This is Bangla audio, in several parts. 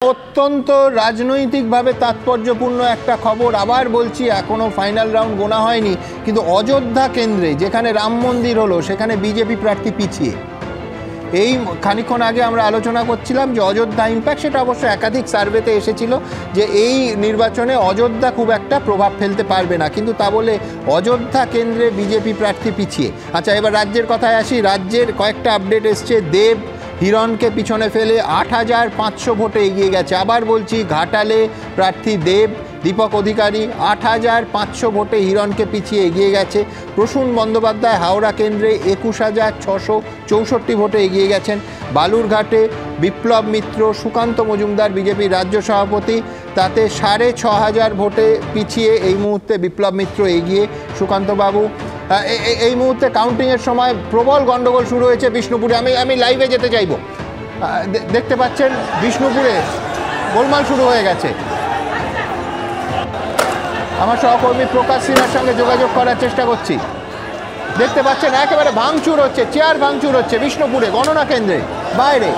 অত্যন্ত রাজনৈতিকভাবে তাৎপর্যপূর্ণ একটা খবর। আবার বলছি, এখনো ফাইনাল রাউন্ড গোনা হয়নি, কিন্তু অযোধ্যা কেন্দ্রে যেখানে রাম মন্দির হলো সেখানে বিজেপি প্রার্থী পিছিয়ে। এই খানিকক্ষণ আগে আমরা আলোচনা করছিলাম যে অযোধ্যা ইম্প্যাক্ট, সেটা অবশ্য একাধিক সার্ভেতে এসেছিল যে এই নির্বাচনে অযোধ্যা খুব একটা প্রভাব ফেলতে পারবে না, কিন্তু তা বলে অযোধ্যা কেন্দ্রে বিজেপি প্রার্থী পিছিয়ে। আচ্ছা, এবার রাজ্যের কথায় আসি। রাজ্যের কয়েকটা আপডেট এসছে। দেব হিরণকে পিছনে ফেলে ৮৫০০ ভোটে এগিয়ে গেছে। আবার বলছি, ঘাটালে প্রার্থী দেব দীপক অধিকারী ৮৫০০ ভোটে হিরণকে পিছিয়ে এগিয়ে গেছে। প্রসূন বন্দ্যোপাধ্যায় হাওড়া কেন্দ্রে ২১৬৬৪ ভোটে এগিয়ে গেছেন। বালুরঘাটে বিপ্লব মিত্র, সুকান্ত মজুমদার বিজেপির রাজ্য সভাপতি, তাতে ৬৫০০ ভোটে পিছিয়ে এই মুহূর্তে বিপ্লব মিত্র এগিয়ে। সুকান্তবাবু, এই মুহূর্তে কাউন্টিংয়ের সময় প্রবল গণ্ডগোল শুরু হয়েছে বিষ্ণুপুরে। আমি লাইভে যেতে চাইব। দেখতে পাচ্ছেন বিষ্ণুপুরে গোলমাল শুরু হয়ে গেছে। আমার সহকর্মী প্রকাশ সিনহার সঙ্গে যোগাযোগ করার চেষ্টা করছি। দেখতে পাচ্ছেন একেবারে ভাঙচুর হচ্ছে, চেয়ার ভাঙচুর হচ্ছে বিষ্ণুপুরে গণনা কেন্দ্রে বাইরে।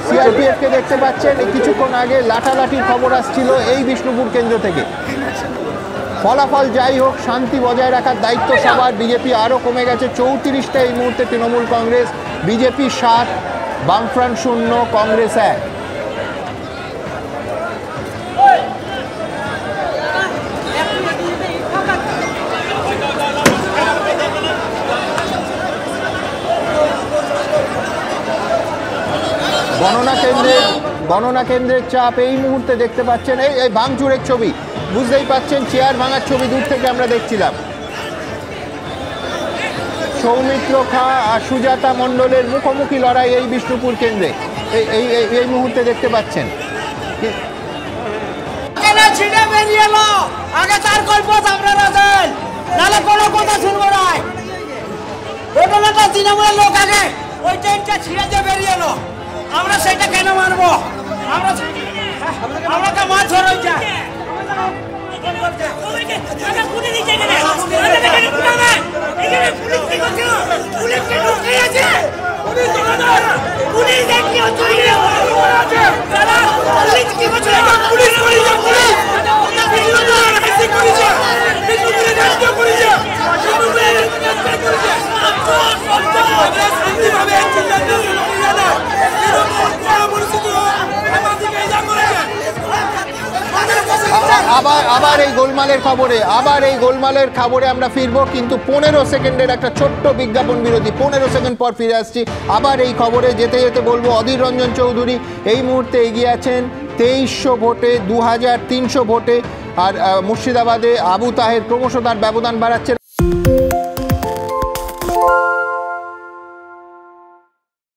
সিআরপিএফকে দেখতে পাচ্ছেন কিছুক্ষণ আগে লাঠালাঠির খবর আসছিল এই বিষ্ণুপুর কেন্দ্র থেকে। ফলাফল যাই হোক, শান্তি বজায় রাখার দায়িত্ব সবার। বিজেপি আরও কমে গেছে ৩৪টা এই মুহূর্তে তৃণমূল কংগ্রেস, বিজেপি ৭, বামফ্রন্ট ০, কংগ্রেস ১। গণনা কেন্দ্রের চাপ এই মুহূর্তে দেখতে পাচ্ছেন। এই ভাঙচুরের ছবি বুঝতেই পাচ্ছেন, চেয়ার ভাঙার ছবি দূর থেকে আমরা দেখছিলাম। সৌমিত্র খা আর সুজাতা মণ্ডলের মুখোমুখি লড়াই এই বিষ্ণুপুর কেন্দ্রে এই মুহূর্তে দেখতে পাচ্ছেন। আমরা সেটা কেন মানবো? আমরা তো মাছ ধরে যাই। আবার এই গোলমালের খবরে আমরা ফিরবো, কিন্তু ১৫ সেকেন্ডের একটা ছোট্ট বিজ্ঞাপন বিরতি। ১৫ সেকেন্ড পর ফিরে আসছি। আবার এই খবরে যেতে যেতে বলবো, অধীর রঞ্জন চৌধুরী এই মুহূর্তে এগিয়ে আছেন ২৩০০ ভোটে, ২৩০০ ভোটে। আর মুর্শিদাবাদে আবু তাহের ক্রমশ তার ব্যবধান বাড়াচ্ছে।